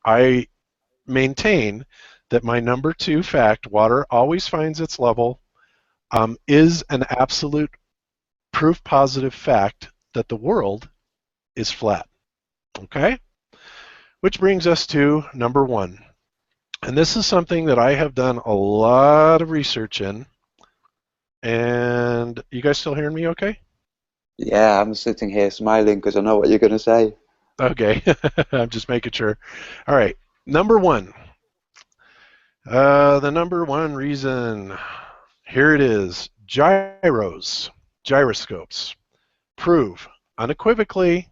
I maintain that my number 2 fact, water always finds its level, is an absolute proof positive fact that the world is flat. Okay? Which brings us to number 1. And this is something that I have done a lot of research in. And you guys still hearing me okay? Yeah, I'm sitting here smiling because I know what you're going to say. Okay. I'm just making sure. All right. Number 1. The number 1 reason. Here it is. Gyroscopes prove unequivocally,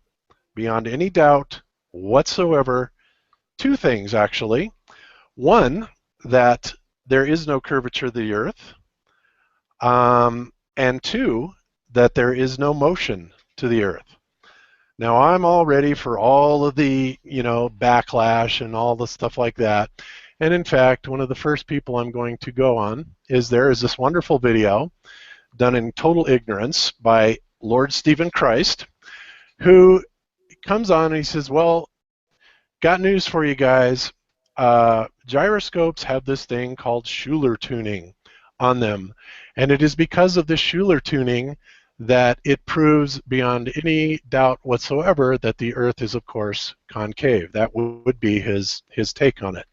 beyond any doubt whatsoever, 2 things actually. 1, that there is no curvature of the Earth, and 2, that there is no motion to the Earth. Now I'm all ready for all of the, backlash and all the stuff like that. And in fact, one of the first people I'm going to go on is there is this wonderful video done in total ignorance by Lord Stephen Christ, who comes on and he says, well, got news for you guys. Gyroscopes have this thing called Schuler tuning on them. And it is because of this Schuler tuning that it proves beyond any doubt whatsoever that the Earth is, of course, concave. That would be his take on it.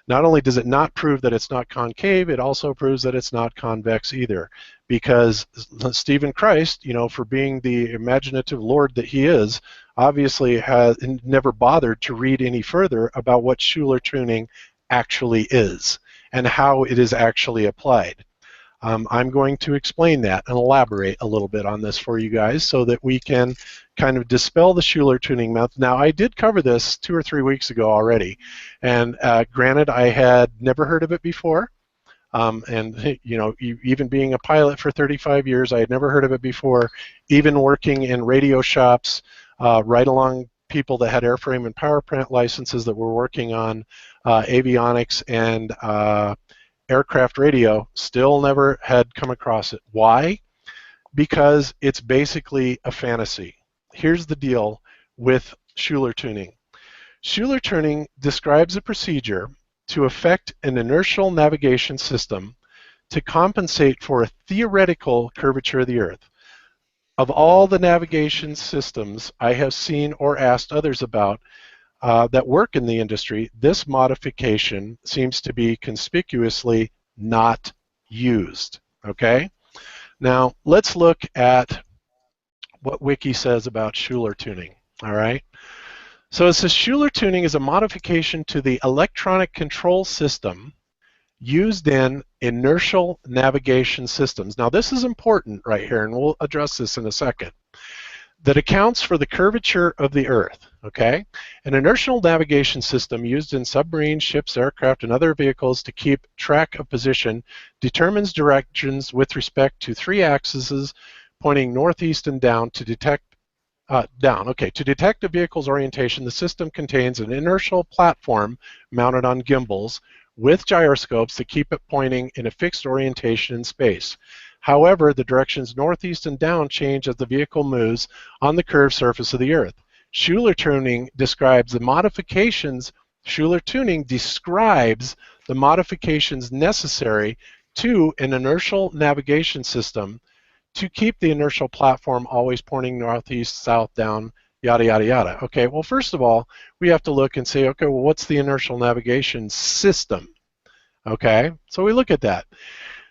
Not only does it not prove that it's not concave, it also proves that it's not convex either. Because Stephen Christ, for being the imaginative lord that he is, obviously has never bothered to read any further about what Schuler tuning actually is and how it is actually applied. I'm going to explain that and elaborate a little bit on this for you guys so that we can kind of dispel the Schuler tuning myth. Now, I did cover this 2 or 3 weeks ago already, and granted, I had never heard of it before. And even being a pilot for 35 years, I had never heard of it before. Even working in radio shops, right along people that had airframe and power plant licenses that were working on avionics and aircraft radio, still never had come across it. Why? Because it's basically a fantasy. Here's the deal with Schuler tuning. Schuler tuning describes a procedure to affect an inertial navigation system to compensate for a theoretical curvature of the Earth. Of all the navigation systems I have seen or asked others about that work in the industry, this modification seems to be conspicuously not used. Okay? Now, let's look at what Wiki says about Schuler tuning. All right? So it says Schuler tuning is a modification to the electronic control system used in inertial navigation systems. Now, this is important right here, and we'll address this in a second. That accounts for the curvature of the Earth. Okay? An inertial navigation system used in submarines, ships, aircraft, and other vehicles to keep track of position determines directions with respect to 3 axes pointing northeast and down to detect To detect a vehicle's orientation, the system contains an inertial platform mounted on gimbals with gyroscopes that keep it pointing in a fixed orientation in space. However, the directions northeast and down change as the vehicle moves on the curved surface of the Earth. Schuler tuning describes the modifications necessary to an inertial navigation system to keep the inertial platform always pointing northeast, south, down, yada, yada, yada. Okay, well, first of all, we have to look and say, okay, well, what's the inertial navigation system? Okay, so we look at that.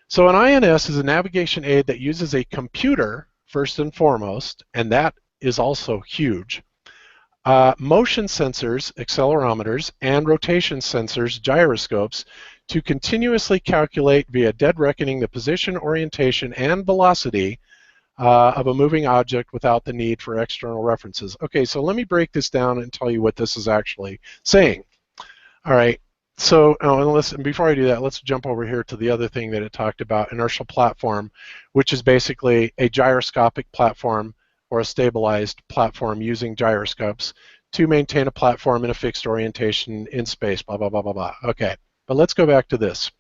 So an INS is a navigation aid that uses a computer, first and foremost, and that is also huge. Motion sensors, accelerometers, and rotation sensors, gyroscopes, to continuously calculate via dead reckoning the position, orientation, and velocity of a moving object without the need for external references. Okay, so let me break this down and tell you what this is actually saying. All right, so before I do that, let's jump over here to the other thing that it talked about, inertial platform, which is basically a gyroscopic platform or a stabilized platform using gyroscopes to maintain a platform in a fixed orientation in space, blah, blah, blah, blah, blah. Okay, but let's go back to this.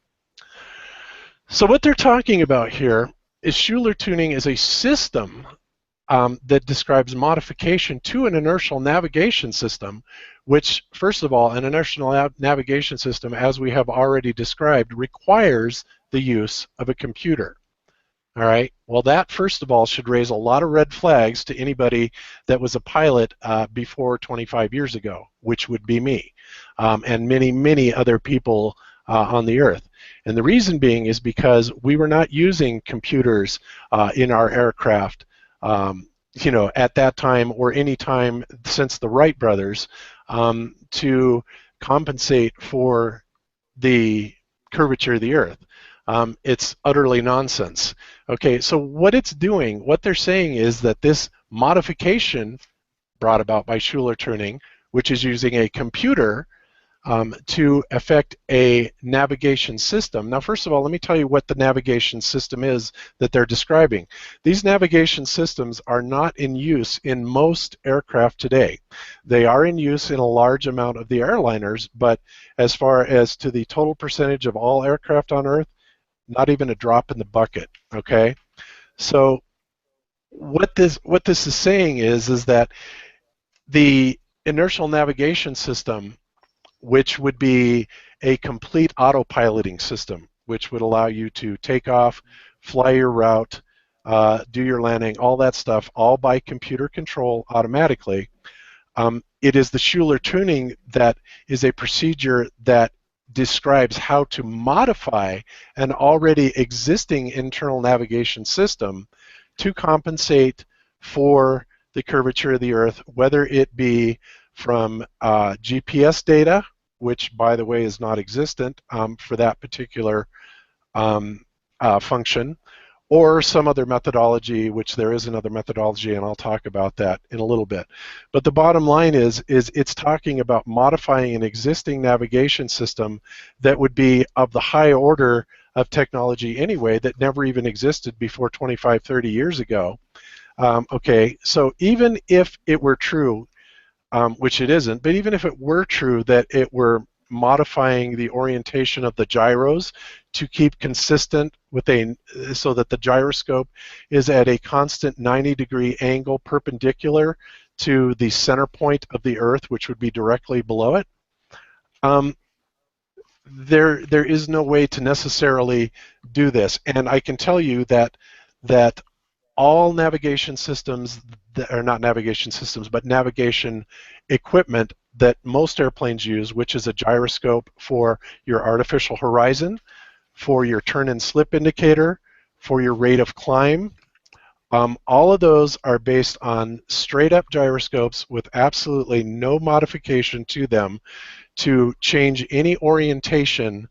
So what they're talking about here is Schuler tuning is a system that describes modification to an inertial navigation system, which, first of all, an inertial navigation system, as we have already described, requires the use of a computer. All right. Well, that, first of all, should raise a lot of red flags to anybody that was a pilot before 25 years ago, which would be me, and many, many other people on the Earth. And the reason being is because we were not using computers in our aircraft, at that time or any time since the Wright brothers, to compensate for the curvature of the Earth. It's utterly nonsense. Okay, so what it's doing, what they're saying is that this modification brought about by Schuler turning, which is using a computer to affect a navigation system. Now, first of all, let me tell you what the navigation system is that they're describing. These navigation systems are not in use in most aircraft today. They are in use in a large amount of the airliners, but as far as to the total percentage of all aircraft on Earth, not even a drop in the bucket, okay? So what this is saying is that the inertial navigation system, which would be a complete autopiloting system, which would allow you to take off, fly your route, do your landing, all that stuff, all by computer control automatically. It is the Schuler tuning that is a procedure that describes how to modify an already existing internal navigation system to compensate for the curvature of the Earth, whether it be from GPS data, which, by the way, is not existent for that particular function, or some other methodology, which there is another methodology, and I'll talk about that in a little bit. But the bottom line is it's talking about modifying an existing navigation system that would be of the high order of technology anyway, that never even existed before 25, 30 years ago. Okay, so even if it were true, which it isn't, but even if it were true that it were modifying the orientation of the gyros to keep consistent with so that the gyroscope is at a constant 90-degree angle perpendicular to the center point of the Earth, which would be directly below it, there is no way to necessarily do this. And I can tell you that all navigation systems, that are not navigation systems, but navigation equipment that most airplanes use, which is a gyroscope for your artificial horizon, for your turn and slip indicator, for your rate of climb, all of those are based on straight up gyroscopes with absolutely no modification to them to change any orientation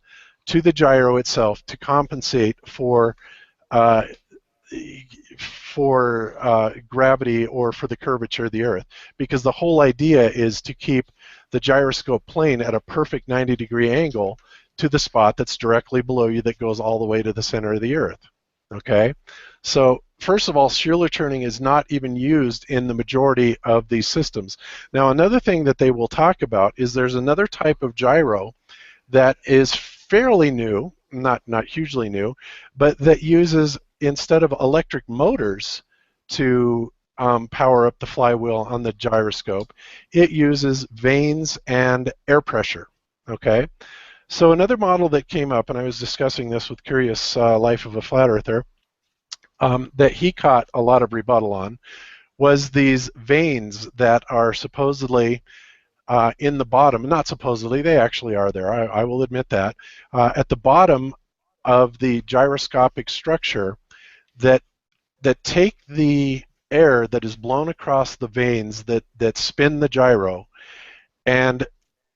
to the gyro itself to compensate for gravity or for the curvature of the Earth, because the whole idea is to keep the gyroscope plane at a perfect 90-degree angle to the spot that's directly below you that goes all the way to the center of the Earth. Okay, so first of all, Schuler turning is not even used in the majority of these systems. Now, another thing that they will talk about is there's another type of gyro that is fairly new, not hugely new, but that uses, instead of electric motors to power up the flywheel on the gyroscope, it uses vanes and air pressure. Okay, so another model that came up, and I was discussing this with Curious Life of a Flat Earther, that he caught a lot of rebuttal on, was these vanes that are supposedly in the bottom. Not supposedly, they actually are there, I will admit that, at the bottom of the gyroscopic structure that take the air that is blown across the vanes that spin the gyro, and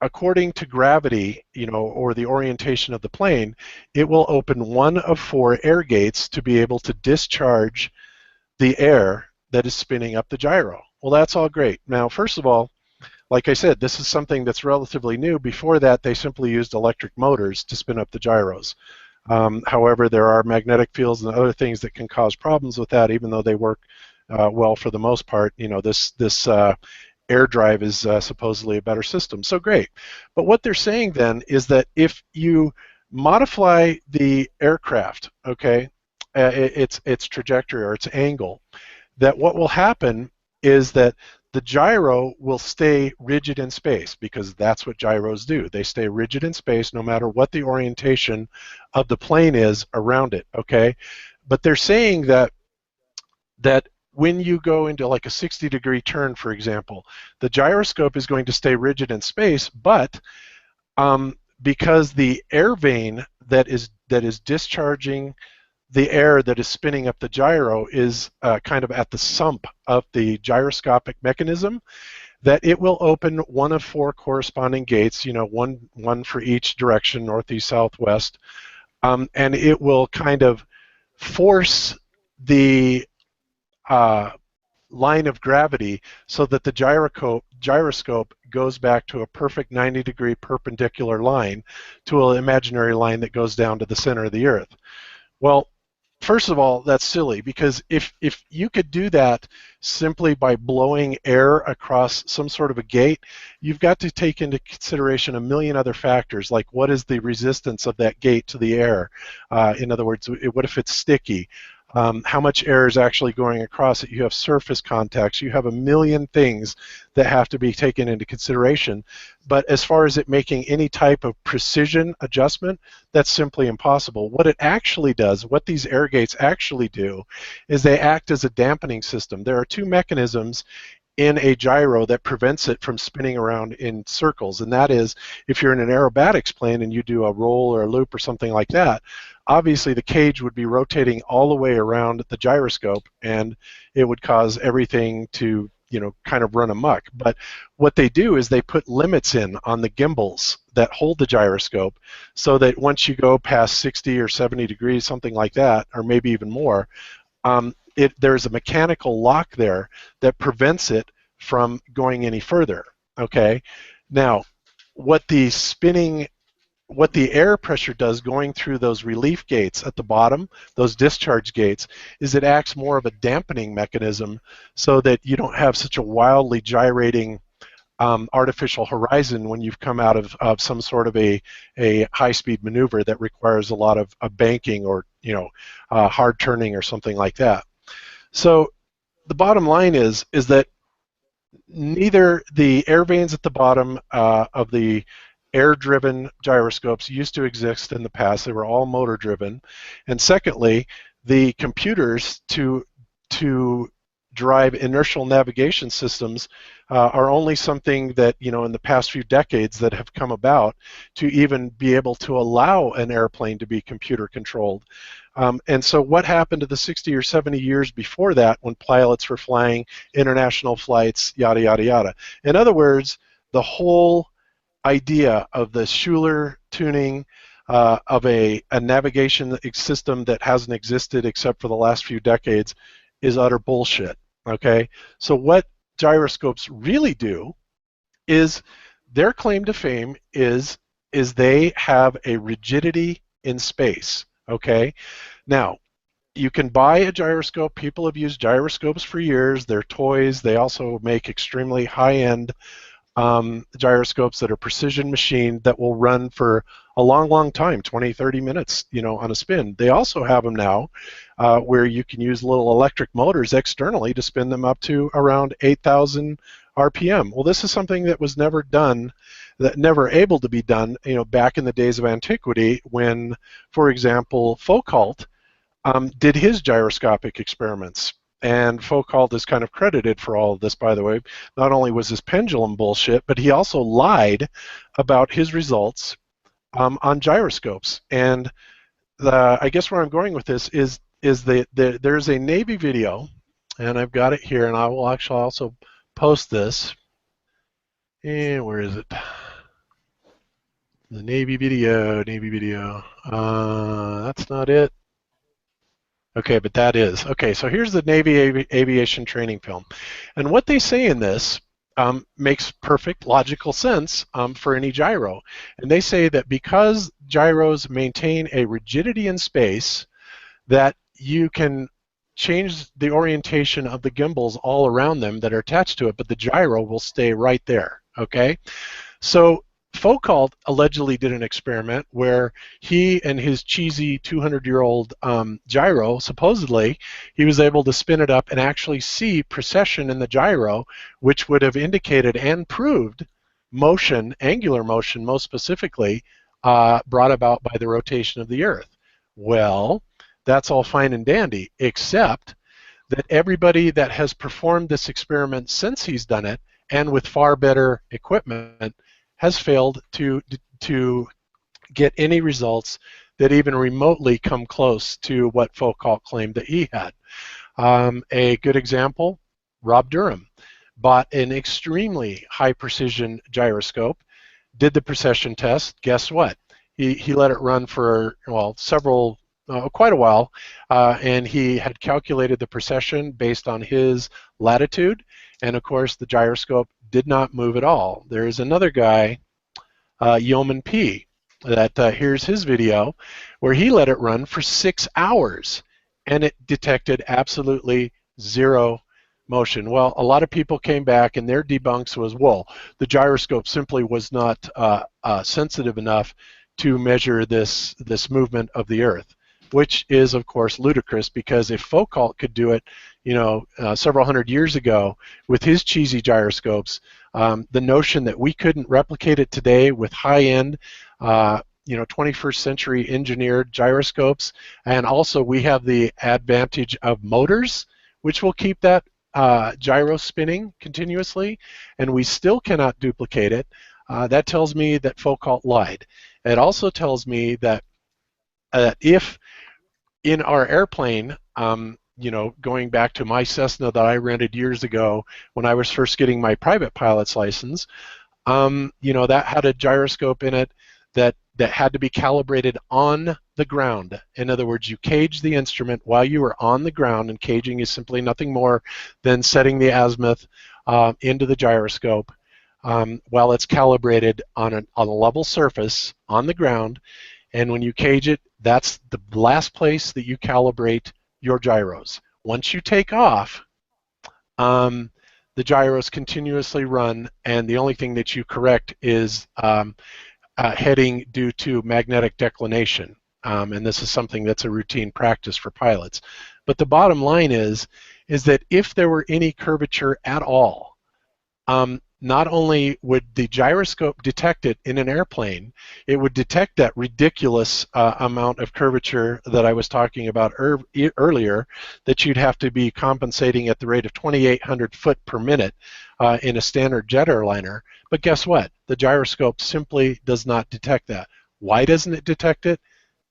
according to gravity, or the orientation of the plane, it will open one of 4 air gates to be able to discharge the air that is spinning up the gyro. Well, that's all great. Now, first of all, like I said, this is something that's relatively new. Before that, they simply used electric motors to spin up the gyros. However, there are magnetic fields and other things that can cause problems with that, even though they work well for the most part. This air drive is supposedly a better system. So great. But what they're saying then is that if you modify the aircraft, okay, its trajectory or its angle, that what will happen is that the gyro will stay rigid in space, because that's what gyros do. They stay rigid in space no matter what the orientation of the plane is around it, okay? But they're saying that when you go into like a 60-degree turn, for example, the gyroscope is going to stay rigid in space, but because the air vane that is discharging the air that is spinning up the gyro is kind of at the sump of the gyroscopic mechanism, that it will open one of 4 corresponding gates, one for each direction, northeast, southwest, and it will kind of force the line of gravity so that the gyroscope goes back to a perfect 90-degree perpendicular line to an imaginary line that goes down to the center of the Earth. Well, first of all, that's silly, because if you could do that simply by blowing air across some sort of a gate, you've got to take into consideration a million other factors, like what is the resistance of that gate to the air? In other words, what if it's sticky? How much air is actually going across it? You have surface contacts. You have a million things that have to be taken into consideration. But as far as it making any type of precision adjustment, that's simply impossible. What it actually does, what these air gates actually do, is they act as a dampening system. There are 2 mechanisms in a gyro that prevents it from spinning around in circles, and that is, if you're in an aerobatics plane and you do a roll or a loop or something like that, obviously the cage would be rotating all the way around the gyroscope, and it would cause everything to kind of run amok. But what they do is they put limits in on the gimbals that hold the gyroscope, so that once you go past 60 or 70 degrees, something like that, or maybe even more, there's a mechanical lock there that prevents it from going any further. Okay, now what the air pressure does going through those relief gates at the bottom, those discharge gates, is it acts more of a dampening mechanism, so that you don't have such a wildly gyrating artificial horizon when you've come out of some sort of a high-speed maneuver that requires a lot of banking or hard turning or something like that. So the bottom line is that neither the air vanes at the bottom of the air-driven gyroscopes used to exist in the past. They were all motor-driven. And secondly, the computers to drive inertial navigation systems are only something that, in the past few decades that have come about to even be able to allow an airplane to be computer controlled. And so what happened to the 60 or 70 years before that, when pilots were flying international flights, yada, yada, yada? In other words, the whole idea of the Schuler tuning of a navigation system that hasn't existed except for the last few decades is utter bullshit. Okay, so what gyroscopes really do is, their claim to fame is they have a rigidity in space. Okay, now you can buy a gyroscope. People have used gyroscopes for years. They're toys. They also make extremely high-end gyroscopes that are precision machined, that will run for a long, long time, 20, 30 minutes, on a spin. They also have them now where you can use little electric motors externally to spin them up to around 8,000 RPM. Well, this is something that was never done, never able to be done, back in the days of antiquity, when, for example, Foucault did his gyroscopic experiments. And Foucault is kind of credited for all of this, by the way. Not only was his pendulum bullshit, but he also lied about his results on gyroscopes. And I guess where I'm going with this is there's a Navy video, and I've got it here, and I will actually also post this. And where is it? The Navy video. That's not it. Okay, but that is. Okay, so here's the Navy aviation training film. And what they say in this makes perfect logical sense for any gyro. And they say that because gyros maintain a rigidity in space, that you can change the orientation of the gimbals all around them that are attached to it, but the gyro will stay right there. Okay? So Foucault allegedly did an experiment where he and his cheesy 200-year-old gyro, supposedly, he was able to spin it up and actually see precession in the gyro, which would have indicated and proved motion, angular motion most specifically, brought about by the rotation of the Earth. Well, that's all fine and dandy, except that everybody that has performed this experiment since he's done it, and with far better equipment, has failed to get any results that even remotely come close to what Foucault claimed that he had. A good example, Rob Durham bought an extremely high precision gyroscope, did the precession test. Guess what? He let it run for, well, quite a while, and he had calculated the precession based on his latitude, and of course the gyroscope did not move at all. There is another guy, Yeoman P, that here's his video, where he let it run for 6 hours, and it detected absolutely zero motion. Well, a lot of people came back, and their debunks was, well, the gyroscope simply was not sensitive enough to measure this movement of the Earth, which is, of course, ludicrous, because if Foucault could do it, several hundred years ago with his cheesy gyroscopes, the notion that we couldn't replicate it today with high-end, 21st century engineered gyroscopes, and also we have the advantage of motors, which will keep that gyro spinning continuously, and we still cannot duplicate it. That tells me that Foucault lied. It also tells me that if in our airplane, going back to my Cessna that I rented years ago when I was first getting my private pilot's license, that had a gyroscope in it that had to be calibrated on the ground. In other words, you cage the instrument while you are on the ground, and caging is simply nothing more than setting the azimuth into the gyroscope while it's calibrated on a level surface on the ground. And when you cage it, that's the last place that you calibrate your gyros. Once you take off, the gyros continuously run, and the only thing that you correct is heading due to magnetic declination. And this is something that's a routine practice for pilots. But the bottom line is that if there were any curvature at all, not only would the gyroscope detect it in an airplane, it would detect that ridiculous amount of curvature that I was talking about earlier, that you'd have to be compensating at the rate of 2,800 foot per minute in a standard jet airliner. But guess what? The gyroscope simply does not detect that. Why doesn't it detect it?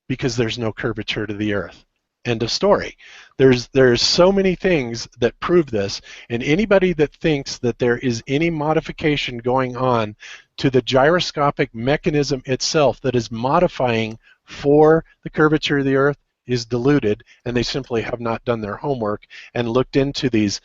Because there's no curvature to the Earth. End of story. There's so many things that prove this, and anybody that thinks that there is any modification going on to the gyroscopic mechanism itself that is modifying for the curvature of the Earth is deluded, and they simply have not done their homework and looked into these,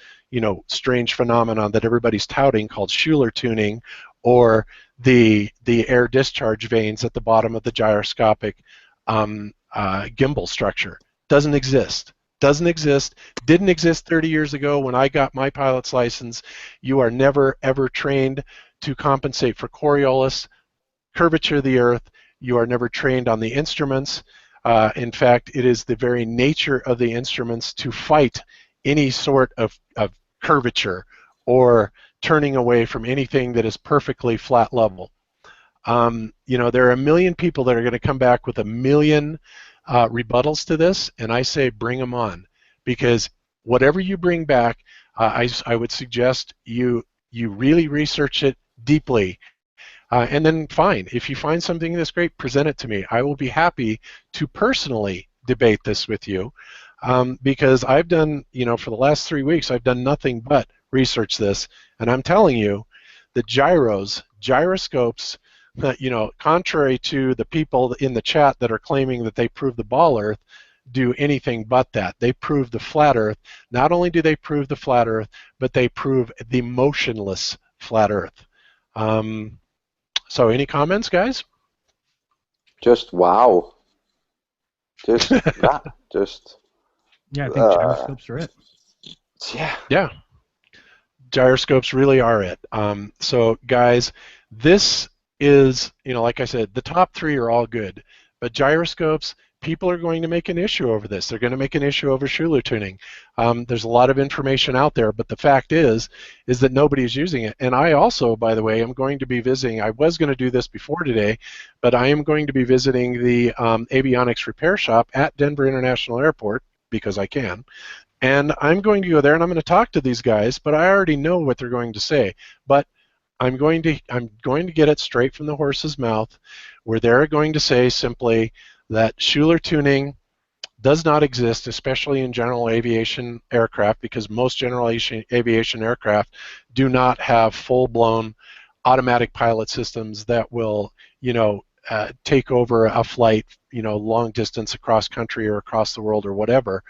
strange phenomenon that everybody's touting called Schuler tuning, or the air discharge vanes at the bottom of the gyroscopic gimbal structure. Doesn't exist. Doesn't exist. Didn't exist 30 years ago when I got my pilot's license. You are never, ever trained to compensate for Coriolis, curvature of the Earth. You are never trained on the instruments. In fact, it is the very nature of the instruments to fight any sort of curvature or turning away from anything that is perfectly flat level. There are a million people that are going to come back with a million rebuttals to this, and I say bring them on, because whatever you bring back, I would suggest you really research it deeply, and then fine. If you find something that's great, present it to me. I will be happy to personally debate this with you, because I've done, for the last 3 weeks, I've done nothing but research this, and I'm telling you, the gyroscopes, that, contrary to the people in the chat that are claiming that they prove the ball Earth, do anything but that. They prove the flat Earth. Not only do they prove the flat Earth, but they prove the motionless flat Earth. So any comments, guys? Just wow. Just yeah. Just. Yeah, I think gyroscopes are it. Yeah. Yeah. Gyroscopes really are it. So guys, this is, like I said, the top three are all good, but gyroscopes, people are going to make an issue over this. They're going to make an issue over Schuler tuning. There's a lot of information out there, but the fact is that nobody is using it. And I also, by the way, am going to be visiting, I was going to do this before today, but I am going to be visiting the avionics repair shop at Denver International Airport, because I can. And I'm going to go there and I'm going to talk to these guys, but I already know what they're going to say. But I'm going to get it straight from the horse's mouth, where they're going to say simply that Schuler tuning does not exist, especially in general aviation aircraft, because most general aviation aircraft do not have full-blown automatic pilot systems that will, take over a flight, long distance across country or across the world or whatever.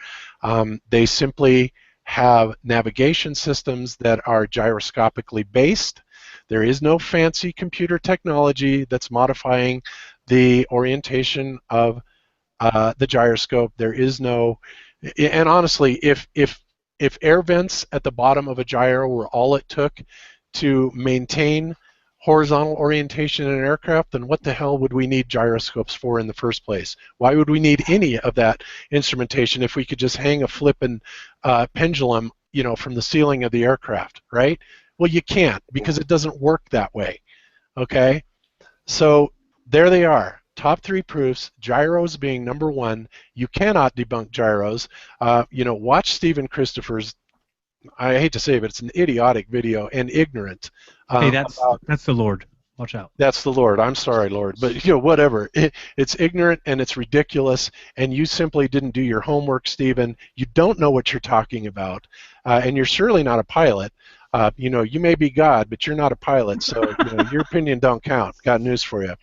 They simply have navigation systems that are gyroscopically based. There is no fancy computer technology that's modifying the orientation of the gyroscope. There is no, and honestly, if air vents at the bottom of a gyro were all it took to maintain horizontal orientation in an aircraft, then what the hell would we need gyroscopes for in the first place? Why would we need any of that instrumentation if we could just hang a flippin' pendulum, from the ceiling of the aircraft, right? Well, you can't, because it doesn't work that way, okay? So there they are. Top three proofs, gyros being number one. You cannot debunk gyros. Watch Stephen Christopher's, I hate to say it, but it's an idiotic video and ignorant. Hey, that's the Lord. Watch out. That's the Lord. I'm sorry, Lord. But, whatever. It's ignorant and it's ridiculous, and you simply didn't do your homework, Stephen. You don't know what you're talking about, and you're surely not a pilot. You may be God, but you're not a pilot, so your opinion don't count. Got news for you.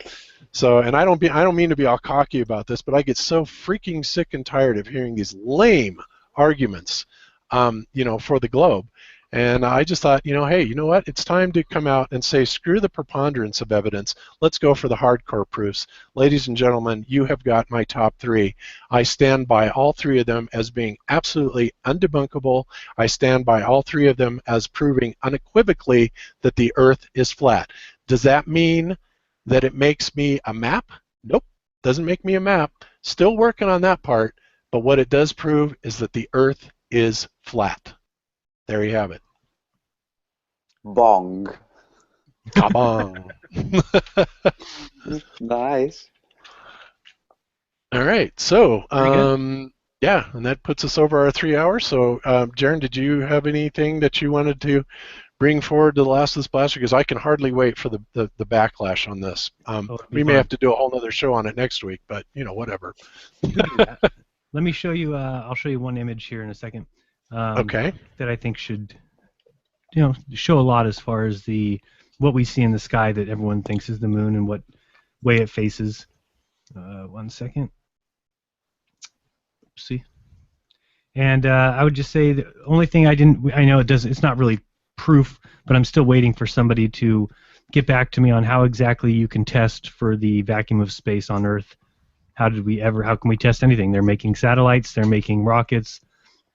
So, and I don't mean to be all cocky about this, but I get so freaking sick and tired of hearing these lame arguments, for the globe. And I just thought, hey, you know what? It's time to come out and say, screw the preponderance of evidence. Let's go for the hardcore proofs. Ladies and gentlemen, you have got my top three. I stand by all three of them as being absolutely undebunkable. I stand by all three of them as proving unequivocally that the Earth is flat. Does that mean that it makes me a map? Nope, doesn't make me a map. Still working on that part, but what it does prove is that the Earth is flat. There you have it. Bong. Kabong. Nice. All right, so yeah, and that puts us over our 3 hours. So, Jaron, did you have anything that you wanted to bring forward to the last of this blaster? Because I can hardly wait for the backlash on this. We may have to do a whole other show on it next week, but whatever. Let me show you. I'll show you one image here in a second. Okay. That I think should, show a lot as far as what we see in the sky that everyone thinks is the moon and what way it faces. 1 second. Oopsie. And I would just say the only thing I know it's not really proof, but I'm still waiting for somebody to get back to me on how exactly you can test for the vacuum of space on Earth. How can we test anything? They're making satellites, they're making rockets,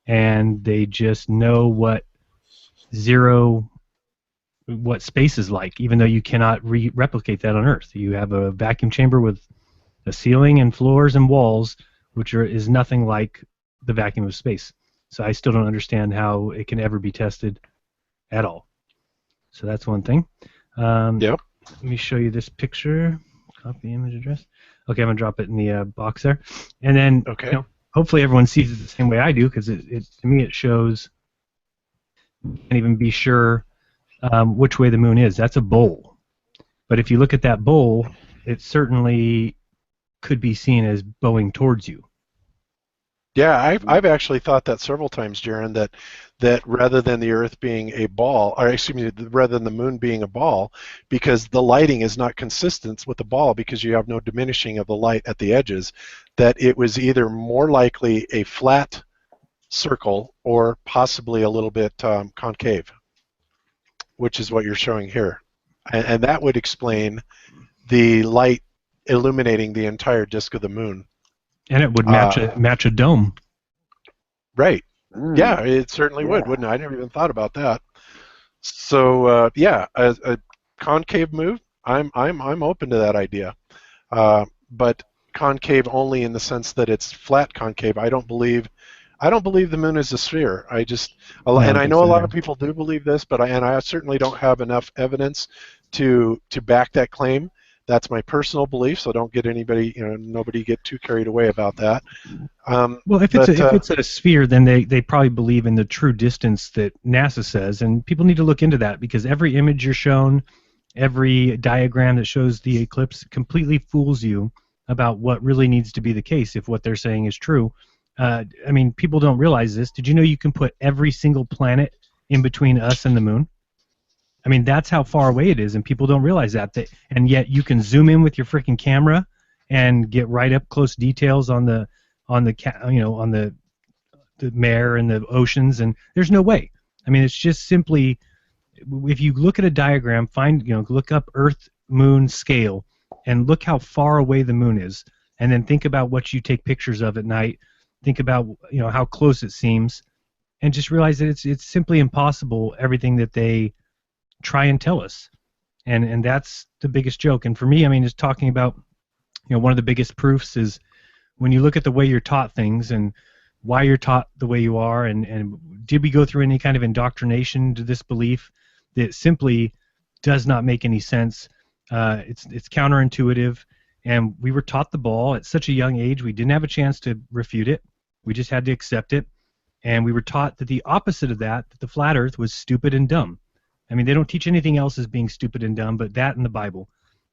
and they just know what space is like, even though you cannot replicate that on Earth. You have a vacuum chamber with a ceiling and floors and walls, which is nothing like the vacuum of space. So I still don't understand how it can ever be tested at all. So that's one thing. Yep. Let me show you this picture. Copy image address. Okay, I'm going to drop it in the box there. And then, okay. Hopefully everyone sees it the same way I do, because to me it shows, you can't even be sure which way the moon is. That's a bowl. But if you look at that bowl, it certainly could be seen as bowing towards you. Yeah, I've actually thought that several times, Jaron, that rather than the Earth being a ball, or excuse me, rather than the moon being a ball, because the lighting is not consistent with the ball because you have no diminishing of the light at the edges, that it was either more likely a flat circle or possibly a little bit concave, which is what you're showing here. And that would explain the light illuminating the entire disk of the moon. And it would match a dome. Right. Yeah, it certainly would, wouldn't it? I never even thought about that. So, yeah, a concave moon I'm open to that idea, but concave only in the sense that it's flat concave. I don't believe the moon is a sphere. Yeah, I And don't I think know so a lot either. of people do believe this, but I certainly don't have enough evidence to back that claim. That's my personal belief, so don't get anybody, nobody get too carried away about that. Well, if But it's a sphere, then they probably believe in the true distance that NASA says, and people need to look into that because every image you're shown, every diagram that shows the eclipse completely fools you about what really needs to be the case if what they're saying is true. I mean, people don't realize this. Did you know you can put every single planet in between us and the moon? I mean, that's how far away it is, and people don't realize that. And yet you can zoom in with your freaking camera and get right up close details on the mare and the oceans, and there's no way. I mean, it's just simply, if you look at a diagram, look up Earth Moon scale and look how far away the moon is, and then think about what you take pictures of at night. Think about how close it seems, and just realize that it's simply impossible, everything that they try and tell us, and that's the biggest joke. And for me, I mean, is talking about one of the biggest proofs is when you look at the way you're taught things and why you're taught the way you are, and did we go through any kind of indoctrination to this belief that simply does not make any sense. It's counterintuitive, and we were taught the ball at such a young age. We didn't have a chance to refute it. We just had to accept it, and we were taught that the opposite of that the flat Earth was stupid and dumb. I mean, they don't teach anything else as being stupid and dumb, but that in the Bible.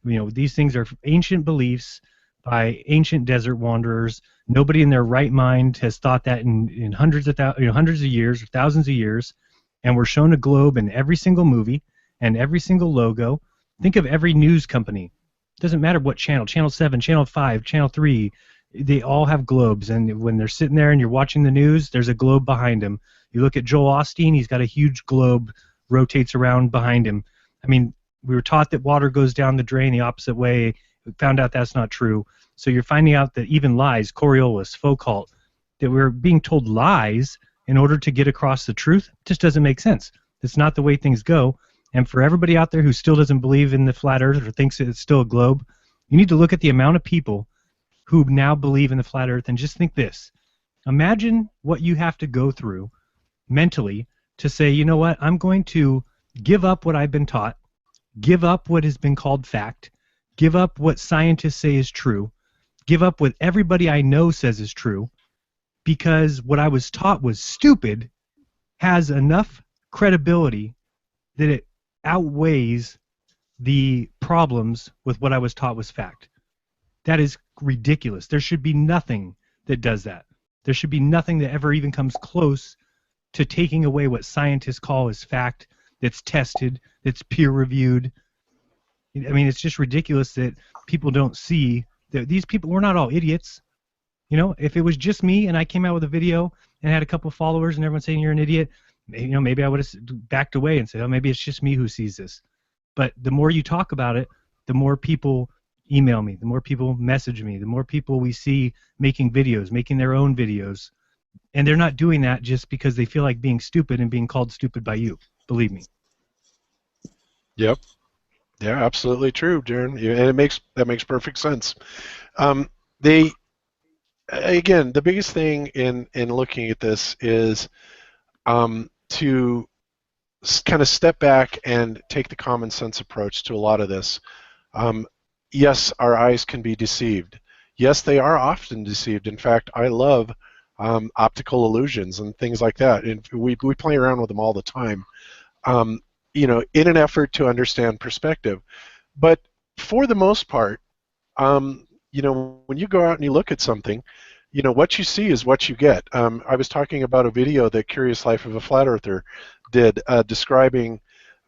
These things are ancient beliefs by ancient desert wanderers. Nobody in their right mind has thought that in hundreds of years or thousands of years, and we're shown a globe in every single movie and every single logo. Think of every news company. It doesn't matter what channel, Channel 7, Channel 5, Channel 3, they all have globes, and when they're sitting there and you're watching the news, there's a globe behind him. You look at Joel Osteen, he's got a huge globe rotates around behind him. I mean, we were taught that water goes down the drain the opposite way. We found out that's not true. So you're finding out that even lies, Coriolis, Foucault, that we're being told lies in order to get across the truth. It just doesn't make sense. It's not the way things go. And for everybody out there who still doesn't believe in the flat Earth or thinks that it's still a globe, you need to look at the amount of people who now believe in the flat Earth and just think this. Imagine what you have to go through mentally to say, you know what, I'm going to give up what I've been taught, give up what has been called fact, give up what scientists say is true, give up what everybody I know says is true, because what I was taught was stupid has enough credibility that it outweighs the problems with what I was taught was fact. That is ridiculous. There should be nothing that does that. There should be nothing that ever even comes close to taking away what scientists call as fact, that's tested, that's peer-reviewed. I mean, it's just ridiculous that people don't see that these people, we're not all idiots. If it was just me and I came out with a video and had a couple followers and everyone saying you're an idiot, maybe I would have backed away and said, oh, maybe it's just me who sees this. But the more you talk about it, the more people email me, the more people message me, the more people we see making videos, making their own videos. And they're not doing that just because they feel like being stupid and being called stupid by you. Believe me. Yep. Yeah, absolutely true, Darren. And that makes perfect sense. Again, the biggest thing in looking at this is to kind of step back and take the common sense approach to a lot of this. Yes, our eyes can be deceived. Yes, they are often deceived. In fact, I love optical illusions and things like that. And we play around with them all the time, in an effort to understand perspective. But for the most part, when you go out and you look at something, what you see is what you get. I was talking about a video that Curious Life of a Flat Earther did describing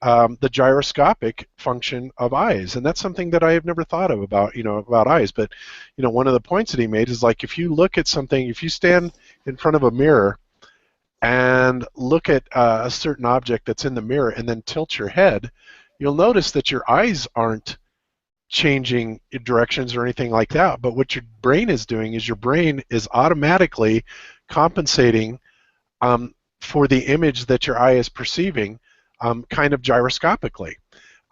the gyroscopic function of eyes, and that's something that I have never thought of about eyes. But one of the points that he made is like if you look at something, if you stand in front of a mirror and look at a certain object that's in the mirror and then tilt your head, you'll notice that your eyes aren't changing directions or anything like that. But what your brain is doing is your brain is automatically compensating for the image that your eye is perceiving kind of gyroscopically.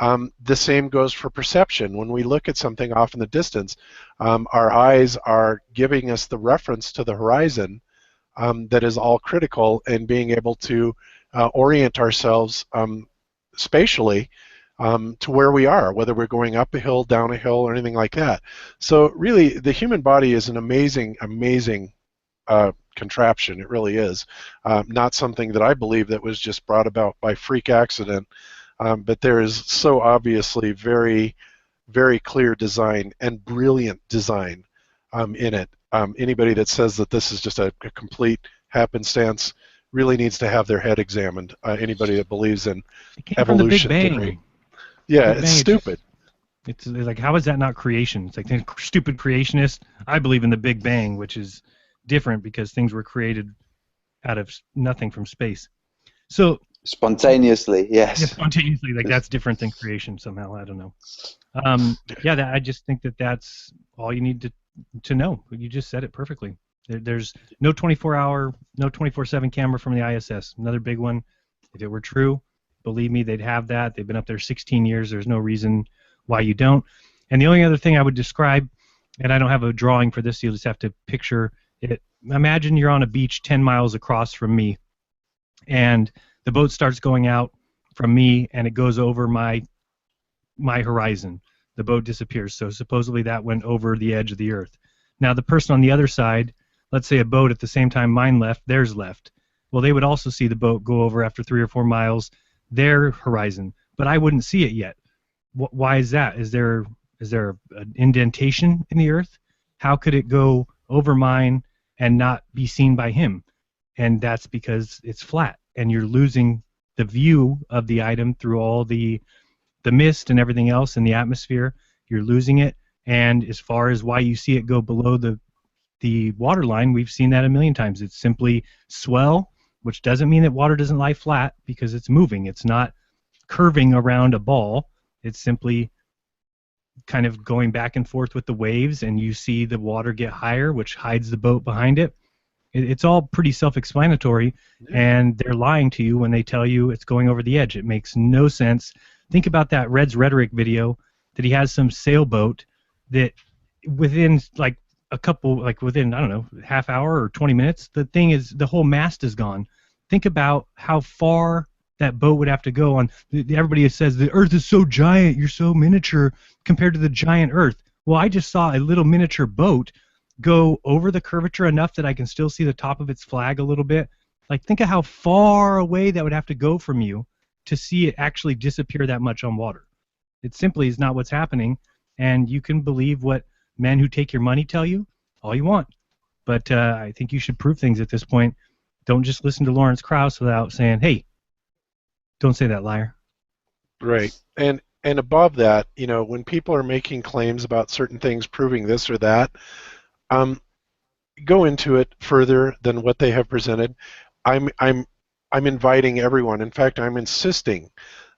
The same goes for perception. When we look at something off in the distance, our eyes are giving us the reference to the horizon that is all critical in being able to orient ourselves spatially to where we are, whether we're going up a hill, down a hill, or anything like that. So really, the human body is an amazing, amazing contraption. It really is. Not something that I believe that was just brought about by freak accident, but there is so obviously very, very clear design and brilliant design in it. Anybody that says that this is just a complete happenstance really needs to have their head examined. Anybody that believes in It came evolution from the Big theory. Bang. Yeah, Big it's Bang, stupid. It's like, how is that not creation? It's like the stupid creationist. I believe in the Big Bang, which is different because things were created out of nothing from space. So Spontaneously, yes. yeah, spontaneously, like that's different than creation somehow. I don't know. Yeah, I just think that that's all you need to know. You just said it perfectly. There's no 24-hour, no 24/7 camera from the ISS. Another big one. If it were true, believe me, they'd have that. They've been up there 16 years. There's no reason why you don't. And the only other thing I would describe, and I don't have a drawing for this, you'll just have to picture it. Imagine you're on a beach 10 miles across from me, and the boat starts going out from me, and it goes over my horizon. The boat disappears. So supposedly that went over the edge of the Earth. Now the person on the other side, let's say a boat at the same time mine left, theirs left. Well, they would also see the boat go over after 3 or 4 miles their horizon, but I wouldn't see it yet. Why is that? Is there an indentation in the Earth? How could it go over mine and not be seen by him? And that's because it's flat, and you're losing the view of the item through all the mist and everything else in the atmosphere. You're losing it, and as far as why you see it go below the water line, we've seen that a million times. It's simply swell, which doesn't mean that water doesn't lie flat because it's moving. It's not curving around a ball. It's simply kind of going back and forth with the waves, and you see the water get higher, which hides the boat behind it. It's all pretty self-explanatory, and they're lying to you when they tell you it's going over the edge. It makes no sense. Think about that Red's Rhetoric video that he has some sailboat that within like a couple, like within, I don't know, half hour or 20 minutes, the whole mast is gone. Think about how far that boat would have to go on. Everybody says the Earth is so giant, you're so miniature compared to the giant Earth. Well, I just saw a little miniature boat go over the curvature enough that I can still see the top of its flag a little bit. Like, think of how far away that would have to go from you to see it actually disappear that much on water. It simply is not what's happening, and you can believe what men who take your money tell you all you want. But I think you should prove things at this point. Don't just listen to Lawrence Krauss without saying, hey, don't say that, liar. Right. And above that, when people are making claims about certain things, proving this or that, go into it further than what they have presented. I'm inviting everyone. In fact, I'm insisting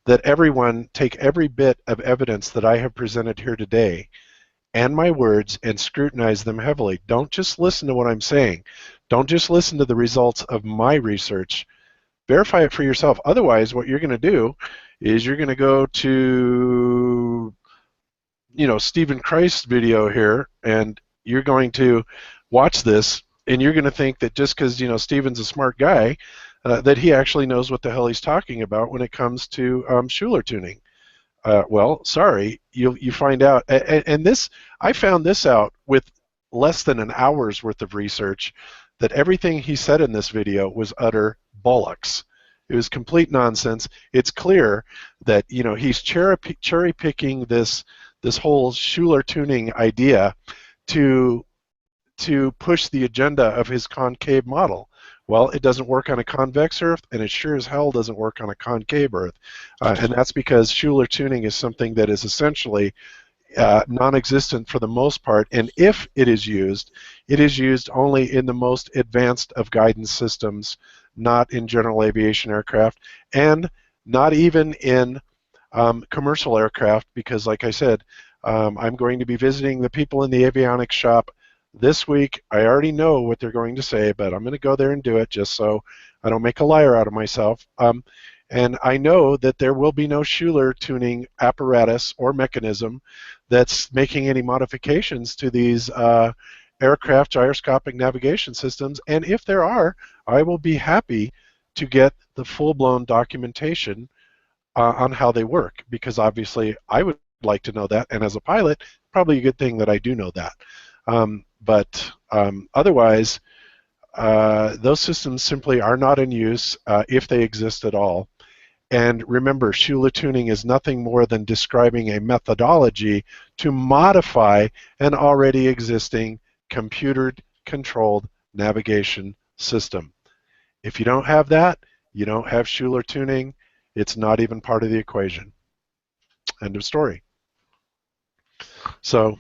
that everyone take every bit of evidence that I have presented here today and my words and scrutinize them heavily. Don't just listen to what I'm saying. Don't just listen to the results of my research. Verify it for yourself. Otherwise, what you're going to do is you're going to go to, Stephen Christ's video here, and you're going to watch this, and you're going to think that just because, Stephen's a smart guy, that he actually knows what the hell he's talking about when it comes to Schuler tuning. Well, sorry, you find out, and this, I found this out with less than an hour's worth of research, that everything he said in this video was utter bollocks. It was complete nonsense. It's clear that he's cherry picking this whole Schuler tuning idea to push the agenda of his concave model. Well, it doesn't work on a convex Earth, and it sure as hell doesn't work on a concave Earth. And that's because Schuler tuning is something that is essentially non-existent for the most part, and if it is used only in the most advanced of guidance systems, not in general aviation aircraft, and not even in commercial aircraft, because like I said, I'm going to be visiting the people in the avionics shop this week. I already know what they're going to say, but I'm going to go there and do it just so I don't make a liar out of myself. And I know that there will be no Schuler tuning apparatus or mechanism that's making any modifications to these aircraft gyroscopic navigation systems. And if there are, I will be happy to get the full-blown documentation on how they work, because obviously I would like to know that, and as a pilot, probably a good thing that I do know that. But otherwise, those systems simply are not in use if they exist at all. And remember, Schuler tuning is nothing more than describing a methodology to modify an already existing computer-controlled navigation system. If you don't have that, you don't have Schuler tuning. It's not even part of the equation. End of story. So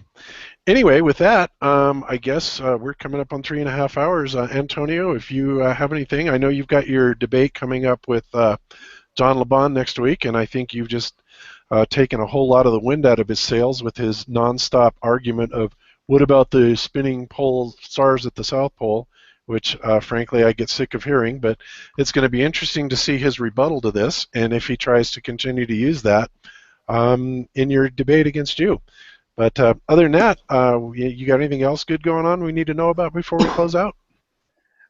anyway, with that, I guess we're coming up on 3.5 hours. Antonio, if you have anything, I know you've got your debate coming up with John LeBon next week, and I think you've just taken a whole lot of the wind out of his sails with his nonstop argument of what about the spinning pole stars at the South Pole, which frankly I get sick of hearing, but it's going to be interesting to see his rebuttal to this, and if he tries to continue to use that in your debate against you. But other than that, you got anything else good going on we need to know about before we close out?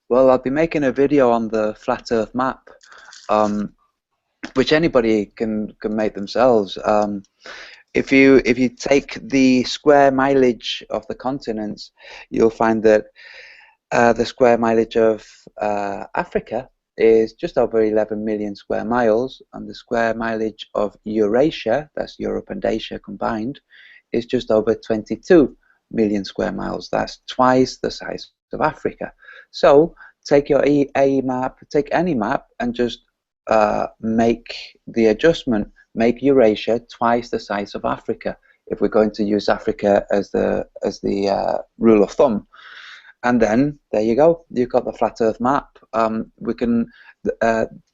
Well, I'll be making a video on the flat Earth map, which anybody can make themselves. If you take the square mileage of the continents, you'll find that the square mileage of Africa is just over 11 million square miles, and the square mileage of Eurasia, that's Europe and Asia combined, is just over 22 million square miles. That's twice the size of Africa. So take your a map, take any map, and just make the adjustment, make Eurasia twice the size of Africa, if we're going to use Africa as the rule of thumb. And then there you go, you've got the flat Earth map. We can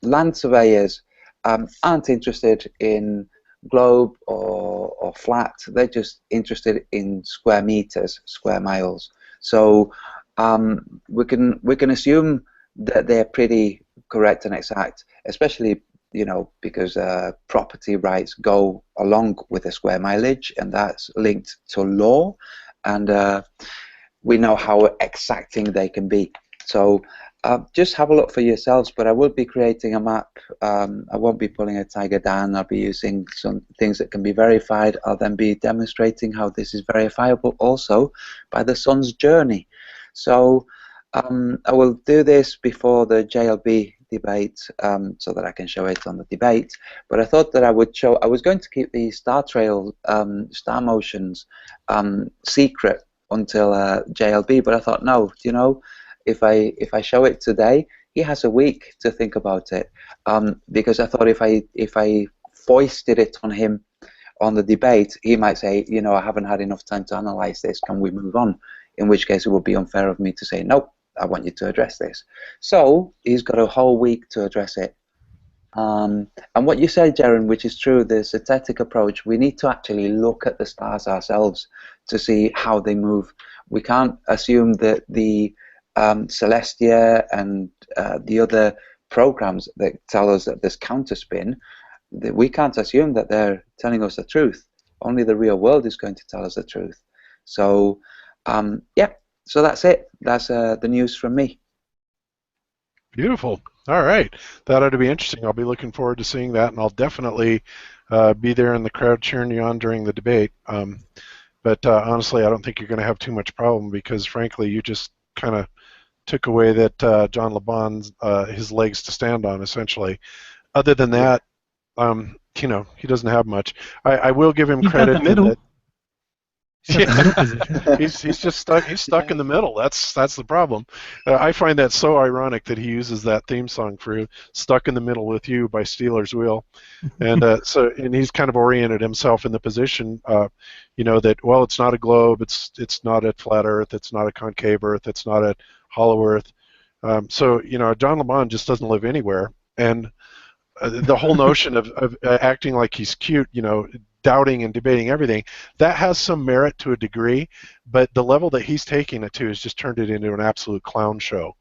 land surveyors aren't interested in globe or flat. They're just interested in square meters, square miles. So we can assume that they're pretty correct and exact, especially because property rights go along with the square mileage, and that's linked to law, and we know how exacting they can be. So just have a look for yourselves, but I will be creating a map. I won't be pulling a tiger down. I'll be using some things that can be verified. I'll then be demonstrating how this is verifiable also by the sun's journey. So I will do this before the JLB debate so that I can show it on the debate, but I thought that I was going to keep the star trail, star motions secret until JLB, but I thought, no, if I show it today, he has a week to think about it, because I thought if I foisted it on him on the debate, he might say, I haven't had enough time to analyze this, can we move on? In which case it would be unfair of me to say, nope, I want you to address this. So he's got a whole week to address it. And what you said, Jaron, which is true, the synthetic approach, we need to actually look at the stars ourselves to see how they move. We can't assume that the Celestia and the other programs that tell us that there's counterspin, that we can't assume that they're telling us the truth. Only the real world is going to tell us the truth. So, yeah, so that's it. That's the news from me. Beautiful. All right. That ought to be interesting. I'll be looking forward to seeing that, and I'll definitely be there in the crowd cheering you on during the debate. But honestly, I don't think you're going to have too much problem, because, frankly, you just kind of took away that John LeBon's his legs to stand on, essentially. Other than that, he doesn't have much. I will give him credit in the middle. He's just stuck. He's stuck in the middle. That's the problem. I find that so ironic that he uses that theme song for "Stuck in the Middle with You" by Steelers Wheel, and and he's kind of oriented himself in the position, that it's not a globe, it's not a flat Earth, it's not a concave Earth, it's not a hollow Earth. So John LeBon just doesn't live anywhere, and the whole notion of acting like he's cute, doubting and debating everything, that has some merit to a degree, but the level that he's taking it to has just turned it into an absolute clown show.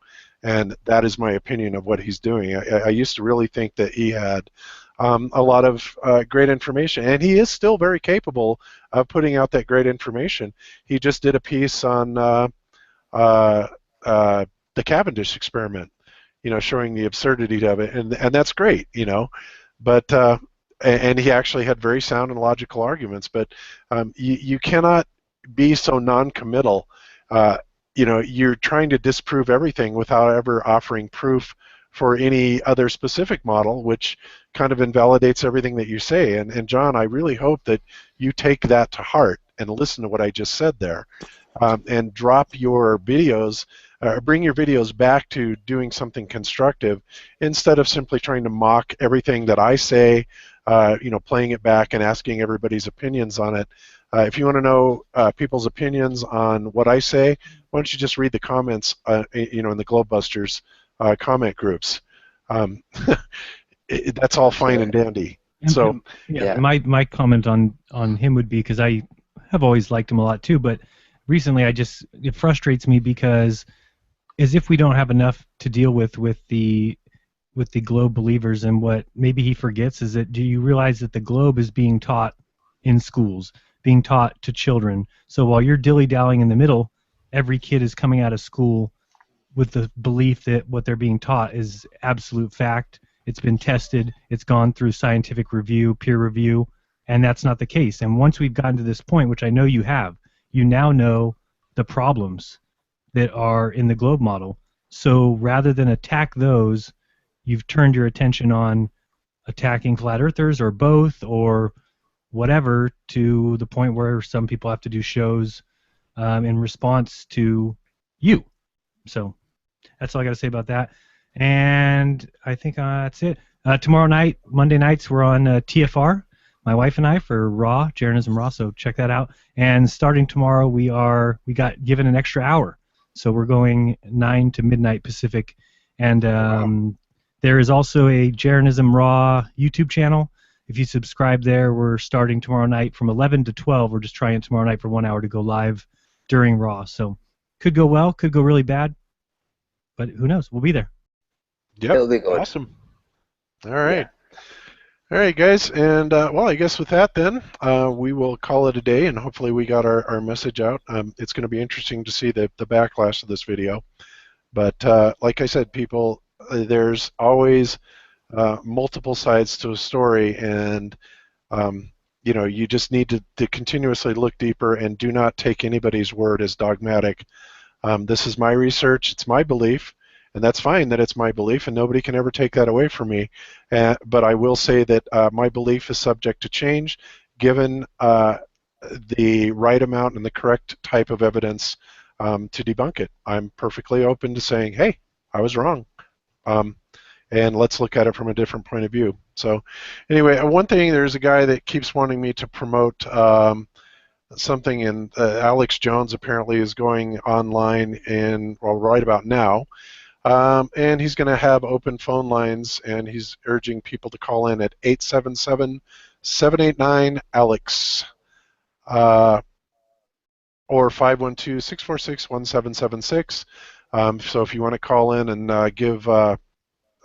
And that is my opinion of what he's doing. I used to really think that he had a lot of great information, and he is still very capable of putting out that great information. He just did a piece on uh, the Cavendish experiment, showing the absurdity of it, and that's great, but and he actually had very sound and logical arguments, but you cannot be so non-committal. You're trying to disprove everything without ever offering proof for any other specific model, which kind of invalidates everything that you say. And John, I really hope that you take that to heart and listen to what I just said there, and drop your videos, bring your videos back to doing something constructive instead of simply trying to mock everything that I say, playing it back and asking everybody's opinions on it. If you want to know people's opinions on what I say, why don't you just read the comments, in the Globebusters comment groups. That's all fine and dandy. So yeah. My comment on him would be, because I have always liked him a lot too, but recently it frustrates me because as if we don't have enough to deal with the globe believers, and what maybe he forgets is that, do you realize that the globe is being taught in schools, being taught to children? So while you're dilly-dallying in the middle, every kid is coming out of school with the belief that what they're being taught is absolute fact. It's been tested, it's gone through scientific review, peer review, and that's not the case. And once we've gotten to this point, which I know you have, you now know the problems that are in the globe model. So rather than attack those, you've turned your attention on attacking flat earthers or both or whatever, to the point where some people have to do shows in response to you. So that's all I got to say about that. And I think that's it. Tomorrow night, Monday nights, we're on TFR, my wife and I, for Raw, Jeranism Raw, so check that out. And starting tomorrow, we got given an extra hour. So we're going 9 to midnight Pacific. And there is also a Jeranism Raw YouTube channel. If you subscribe there, we're starting tomorrow night from 11 to 12. We're just trying it tomorrow night for 1 hour to go live during Raw. So could go well, could go really bad, but who knows? We'll be there. Yep. It'll be good. Awesome. All right. Yeah. All right, guys. And, well, I guess with that then, we will call it a day, and hopefully we got our message out. It's going to be interesting to see the backlash of this video. But like I said, people, there's always multiple sides to a story, and you just need to continuously look deeper and do not take anybody's word as dogmatic. This is my research, it's my belief, and that's fine that it's my belief, and nobody can ever take that away from me. But I will say that my belief is subject to change given the right amount and the correct type of evidence to debunk it. I'm perfectly open to saying, hey, I was wrong. And let's look at it from a different point of view. So anyway, one thing, there's a guy that keeps wanting me to promote something, and Alex Jones apparently is going online right about now, and he's going to have open phone lines, and he's urging people to call in at 877-789-ALEX or 512-646-1776. So if you want to call in and give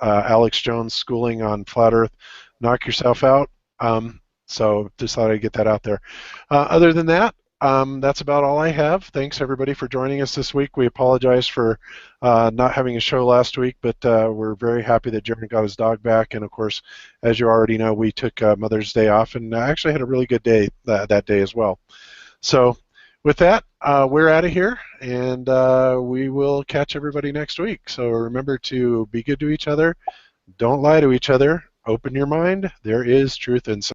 Alex Jones schooling on flat Earth, knock yourself out. So just thought I'd get that out there. Other than that, that's about all I have. Thanks everybody for joining us this week. We apologize for not having a show last week, but we're very happy that Jaron got his dog back. And of course, as you already know, we took Mother's Day off, and actually had a really good day that day as well. So with that, we're out of here, and we will catch everybody next week. So remember to be good to each other. Don't lie to each other. Open your mind. There is truth inside.